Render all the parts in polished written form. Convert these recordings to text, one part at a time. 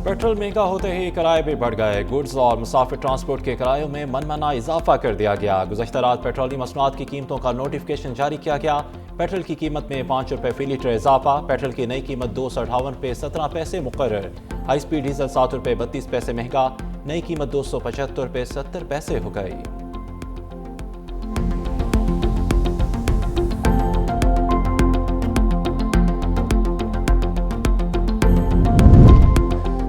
Petrol महंगा होते ही किराए भी बढ़ गए। गुड्स और मुसाफिर ट्रांसपोर्ट के किरायों में मनमाना इजाफा कर दिया गया। गुज़श्ता रात पेट्रोलियम मसनूआत की कीमतों का नोटिफिकेशन जारी किया गया। पेट्रोल की कीमत में 5 रुपये फी लीटर इजाफा। पेट्रोल की नई कीमत 258 रुपये 17 पैसे मुकर्रर। हाई स्पीड डीजल 7 रुपये 32 पैसे महंगा। नई कीमत 275 रुपये 70 पैसे हो गई।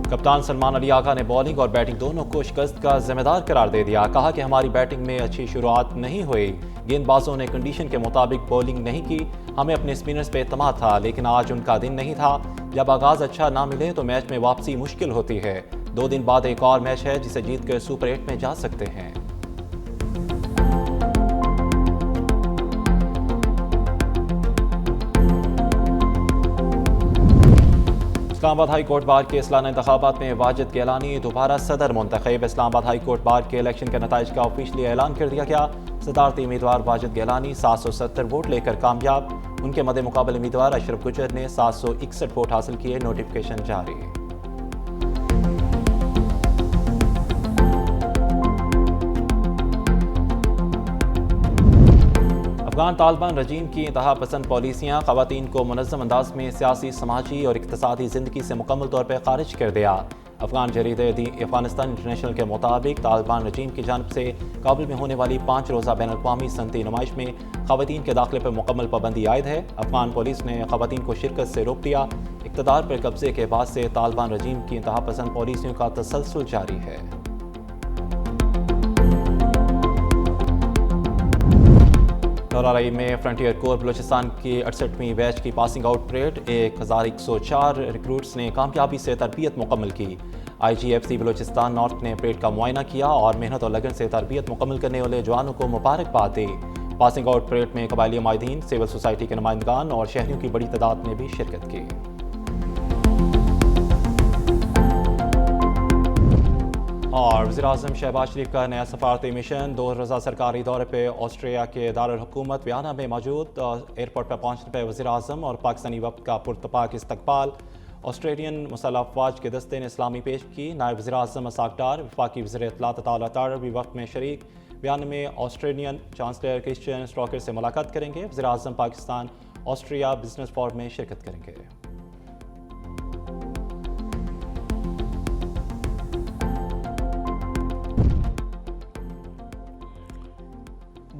कप्तान सलमान अली आगा ने बॉलिंग और बैटिंग दोनों को शिकस्त का जिम्मेदार करार दे दिया। कहा कि हमारी बैटिंग में अच्छी शुरुआत नहीं हुई, गेंदबाजों ने कंडीशन के मुताबिक बॉलिंग नहीं की, हमें अपने स्पिनर्स पे एतमाद था, लेकिन आज उनका दिन नहीं था। जब आगाज अच्छा ना मिले तो मैच में वापसी मुश्किल होती है। 2 दिन बाद एक और मैच है जिसे जीत कर सुपर 8 में जा सकते हैं। इस्लामाबाद हाई कोर्ट बार के सालाना इंतखाबात में वाजिद गिलानी दोबारा सदर मुंतखब। इस्लामाबाद हाई कोर्ट बार के इलेक्शन के नताइज का ऑफिशियली ऐलान कर दिया गया। सदारती उम्मीदवार वाजिद गिलानी 770 वोट लेकर कामयाब। उनके मद्दे मुकाबले उम्मीदवार अशरफ गुजर ने 761 वोट हासिल किए। नोटिफिकेशन जारी। अफगान तालिबान रजीम की इंतहा पसंद पॉलिसियाँ ख़वातीन को मुनज़्ज़म अंदाज में सियासी, समाजी और इक़्तिसादी ज़िंदगी से मुकम्मल तौर पर खारिज कर दिया। अफगान जरीदे दी अफगानिस्तान इंटरनेशनल के मुताबिक तालिबान रजीम की जानब से काबुल में होने वाली 5 रोज़ा बैन अक़वामी सनती नुमाइश में ख़वातीन के दाखिले पर मुकम्मल पाबंदी आयद है। अफगान पुलिस ने ख़वातीन को शिरकत से रोक दिया। इक़्तिदार पर कब्जे के बाद से तालिबान रजीम की इंतहा पसंद पॉलिसियों का तसलसल जारी है। नौराई में फ्रंटियर कोर बलूचिस्तान की 68वीं बैच की पासिंग आउट परेड 1104 रिक्रूट्स ने कामयाबी से तरबियत मुकम्मल की। IGFC बलूचिस्तान नॉर्थ ने परेड का मुआयना किया और मेहनत और लगन से तरबियत मुकम्मल करने वाले जवानों को मुबारकबाद दी। पासिंग आउट परेड में कबायली माहिदीन, सिविल सोसाइटी के नुमाइंदगान और शहरियों की बड़ी तादाद ने भी शिरकत की। और वज़ीर-ए-आज़म शहबाज शरीफ का नया सफारती मिशन 2 रोज़ा सरकारी दौरे पे ऑस्ट्रिया के दारुल हुकूमत वियना में मौजूद। एयरपोर्ट पर पहुंचने पर वज़ीर-ए-आज़म और पाकिस्तानी वफ़द का पुरतपाक इस्तकबाल। ऑस्ट्रेलियन मुसल्लह अफ़वाज के दस्ते ने इस्लामी पेश की। नायब वज़ीर-ए-आज़म असद डार, वफ़ाकी वज़ीर इत्तलात अता तार भी वफ़द में शरीक। वियना में ऑस्ट्रेलियन चांसलर क्रिश्चियन स्टॉकर से मुलाकात करेंगे। वज़ीर-ए-आज़म पाकिस्तान ऑस्ट्रिया बिजनेस फोरम में शिरकत करेंगे।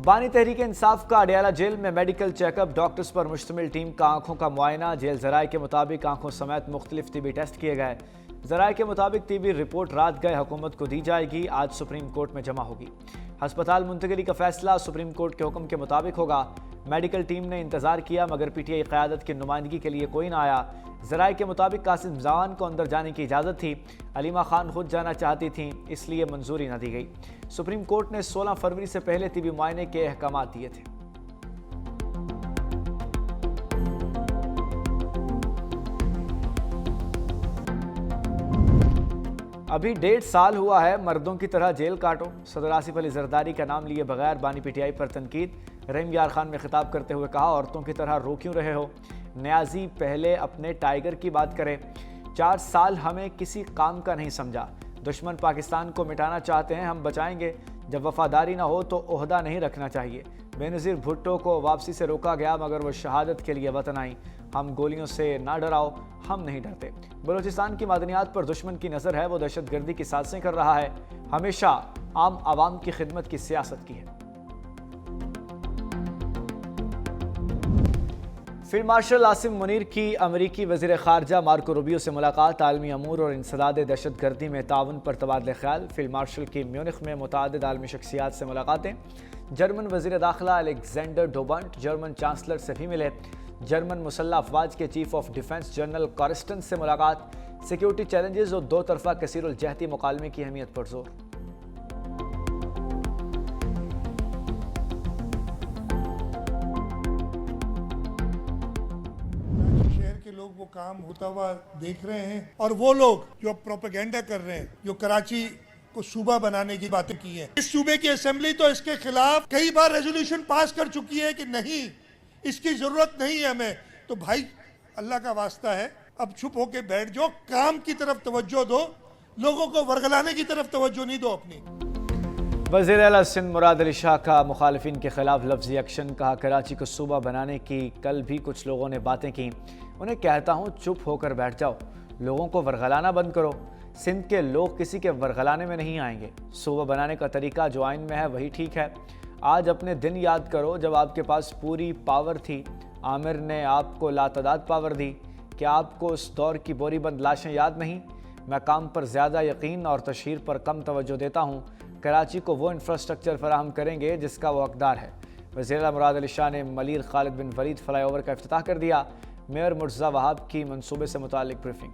बानी तहरीक इंसाफ का अडियाला जेल में मेडिकल चेकअप, डॉक्टर्स पर मुश्तमिल टीम का आंखों का मुआयना। जेल ज़राए के मुताबिक आंखों समेत मुख्तलिफ तिबी टेस्ट किए गए। ज़राए के मुताबिक तिबी रिपोर्ट रात गए हुकूमत को दी जाएगी, आज सुप्रीम कोर्ट में जमा होगी। हस्पताल मुंतकिली का फैसला सुप्रीम कोर्ट के हुक्म के मुताबिक होगा। मेडिकल टीम ने इंतजार किया मगर PTI क़यादत की नुमाइंदगी के लिए कोई ना आया। ज़राए के मुताबिक कासिम जवान को अंदर जाने की इजाज़त थी, अलीमा खान खुद जाना चाहती थीं, इसलिए मंजूरी न दी गई। सुप्रीम कोर्ट ने 16 फरवरी से पहले तिबी मुआयने के अहकाम दिए थे। अभी 1.5 साल हुआ है, मर्दों की तरह जेल काटो। सदर आसिफ अली जरदारी का नाम लिए बगैर बानी PTI पर तनकीद। रहीम यार खान में खिताब करते हुए कहा, औरतों की तरह रो क्यों रहे हो? न्याजी पहले अपने टाइगर की बात करें। 4 साल हमें किसी काम का नहीं समझा। दुश्मन पाकिस्तान को मिटाना चाहते हैं, हम बचाएंगे। जब वफादारी ना हो तो ओहदा नहीं रखना चाहिए। बेनज़ीर भुट्टो को वापसी से रोका गया मगर वो शहादत के लिए वतन आई। हम गोलियों से ना डराओ, हम नहीं डरते। बलूचिस्तान की मादनियात पर दुश्मन की नज़र है, वो दहशतगर्दी की साजिशें कर रहा है। हमेशा आम आवाम की खिदमत की सियासत की है। फील्ड मार्शल आसिम मुनीर की अमरीकी वज़ीर ख़ारजा मार्को रूबियो से मुलाकात। आलमी अमूर और इंसदाद दहशतगर्दी में ताउन पर तबादले ख्याल। फील्ड मार्शल की म्यूनिख में मुतअद्दिद आलमी शख्सियात से मुलाकातें। जर्मन वज़ीर दाखिला अलेक्जेंडर डोबंट जर्मन चांसलर से भी मिले। जर्मन मुसल्लह अफवाज के चीफ ऑफ डिफेंस जनरल कॉरिस्टन से मुलाकात। सिक्योरिटी चैलेंजेस और 2 तरफ़ा कसीरुल जहती मुकालमे की अहमियत पर जोर। लोग वो काम होता हुआ देख रहे हैं और वो लोग जो प्रोपेगेंडा कर रहे हैं, जो कराची को सूबा बनाने की बातें की हैं। इस सूबे की असेंबली तो इसके खिलाफ कई बार रेजोल्यूशन पास कर चुकी है कि नहीं, इसकी जरूरत नहीं है हमें। तो भाई अल्लाह का वास्ता है, अब चुप होके बैठ जाओ, काम की तरफ तवज्जो दो, लोगों को वर्गलाने की तरफ तवज्जो नहीं दो अपनी। वज़ीर आला सिंध मुराद अली शाह का मुखालिफिन के खिलाफ लफ्ज़ी एक्शन। कहा, कराची को सूबा बनाने की कल भी कुछ लोगों ने बातें की, उन्हें कहता हूँ चुप होकर बैठ जाओ, लोगों को वर्गलाना बंद करो। सिंध के लोग किसी के वर्गलाने में नहीं आएंगे। सूबा बनाने का तरीका जो आइन में है वही ठीक है। आज अपने दिन याद करो जब आपके पास पूरी पावर थी, आमिर ने आपको लातदाद पावर दी। क्या आपको उस दौर की बोरीबंद लाशें याद नहीं? मैं काम पर ज़्यादा यकीन और तशहीर पर कम तवज्जो देता हूँ। कराची को वो इंफ्रास्ट्रक्चर फराहम करेंगे जिसका वो हकदार है। वज़ीर आला मुराद अली शाह ने मलिर खालिद बिन वलीद फ्लाईओवर का इफ्तिताह कर दिया। मेयर मुर्तज़ा वहाब की मंसूबे से मुतालिक ब्रीफिंग।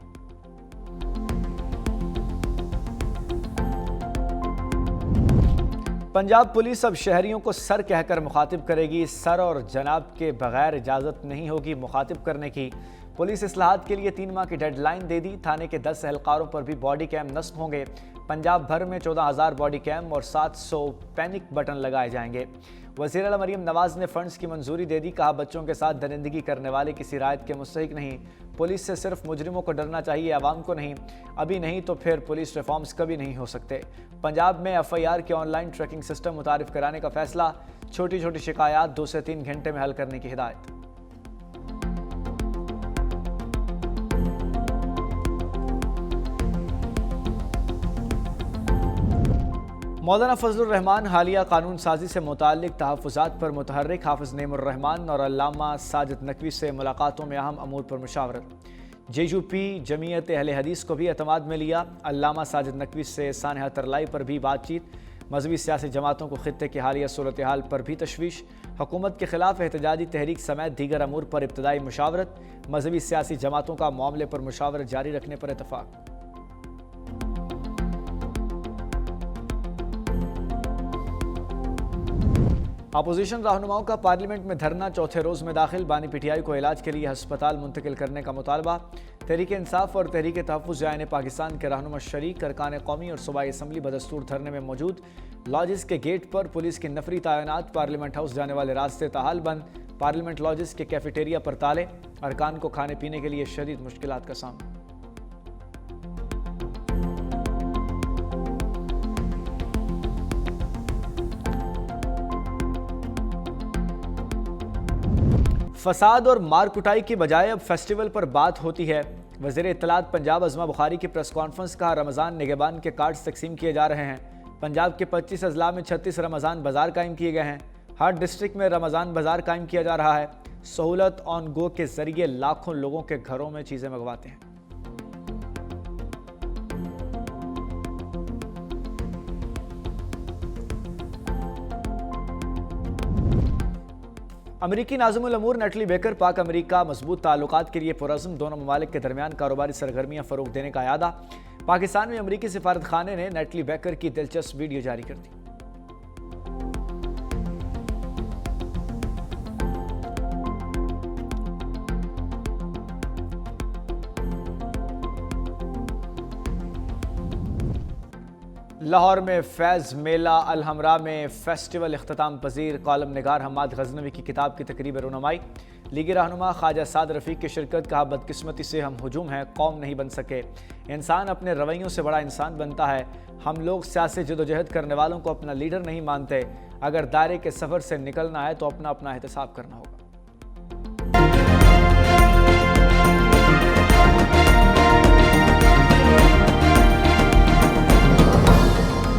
पंजाब पुलिस अब शहरियों को सर कहकर मुखातिब करेगी। सर और जनाब के बगैर इजाज़त नहीं होगी मुखातिब करने की। पुलिस इस्लाहात के लिए 3 माह की डेडलाइन दे दी। थाने के 10 एहलकारों पर भी बॉडी कैम नस्ब होंगे। पंजाब भर में 14,000 बॉडी कैम और 700 पैनिक बटन लगाए जाएंगे। वज़ीर आला मरीम नवाज ने फंड्स की मंजूरी दे दी। कहा, बच्चों के साथ दरिंदगी करने वाले किसी रायत के मुस्तहिक नहीं। पुलिस से सिर्फ मुजरिमों को डरना चाहिए, आवाम को नहीं। अभी नहीं तो फिर पुलिस रिफॉर्म्स कभी नहीं हो सकते। पंजाब में FIR के ऑनलाइन ट्रैकिंग सिस्टम मुतारिफ कराने का फैसला। छोटी छोटी शिकायत 2 से 3 घंटे में हल करने की हिदायत। मौलाना फजलुर रहमान हालिया कानून साजी से मुताल्लिक तहफ़्फ़ुज़ात पर मुतहर्रिक हाफ़िज़ नेमुर रहमान और अल्लामा साजिद नकवी से मुलाकातों में अहम अमूर पर मुशावरत। JUP जमीयत अहले हदीस को भी एतमाद में लिया। अल्लामा साजिद नकवी से सानहा तरलाई पर भी बातचीत। मजहबी सियासी जमातों को खित्ते की हालिया सूरत हाल पर भी तशवीश। हुकूमत के खिलाफ एहतजाजी तहरीक समेत दीगर अमूर पर इब्तदाई मुशावरत। मजहबी सियासी जमातों का मामले पर मुशावरत जारी रखने पर इतफाक़। अपोजिशन रहनुमाओं का पार्लियामेंट में धरना चौथे रोज में दाखिल। बानी PTI को इलाज के लिए हस्पताल मुंतकिल करने का मुतालबा। तहरीक इंसाफ और तहरीक तहफ़्फ़ुज़ आईन पाकिस्तान के रहनुमा शरीक अरकान कौमी और सूबाई असम्बली बदस्तूर धरने में मौजूद। लॉजिस के गेट पर पुलिस की नफरी तैनात। पार्लियामेंट हाउस जाने वाले रास्ते ताहाल बंद। पार्लियामेंट लॉजिस के कैफेटेरिया पर ताले। अरकान को खाने पीने के लिए शदीद मुश्किलात का सामना। फसाद और मार कुटाई की बजाय अब फेस्टिवल पर बात होती है। वज़ीर इत्तलात पंजाब अज़मा बुखारी की प्रेस कॉन्फ्रेंस। कहा, रमज़ान निगहबान के कार्ड्स तकसीम किए जा रहे हैं। पंजाब के 25 अजला में 36 रमज़ान बाज़ार कायम किए गए हैं। हर डिस्ट्रिक्ट में रमज़ान बाज़ार कायम किया जा रहा है। सहूलत ऑन गो के ज़रिए लाखों लोगों के घरों में चीज़ें मंगवाते हैं। अमरीकी नाज़िमुल अमूर नेटली बेकर पाक अमरीका मजबूत ताल्लुकात के लिए पुरज़्म। दोनों ममालिक के दरमियान कारोबारी सरगर्मियाँ फ़रोग़ देने का अयादा। पाकिस्तान में अमरीकी सिफारत खाने ने नेटली बेकर की दिलचस्प वीडियो जारी कर दी। लाहौर में फैज़ मेला अलहमरा में फेस्टिवल इख्तिताम पजीर। कॉलम निगार हम्माद गजनवी की किताब की तकरीब रुनमाई। लीगी रहनुमा ख्वाजा साद रफ़ीक की शिरकत। कहा, बदकिस्मती से हम हुजूम हैं, कौम नहीं बन सके। इंसान अपने रवैयों से बड़ा इंसान बनता है। हम लोग सियासी जदोजहद करने वालों को अपना लीडर नहीं मानते। अगर दायरे के सफ़र से निकलना है तो अपना अपना एहतसाब करना होगा।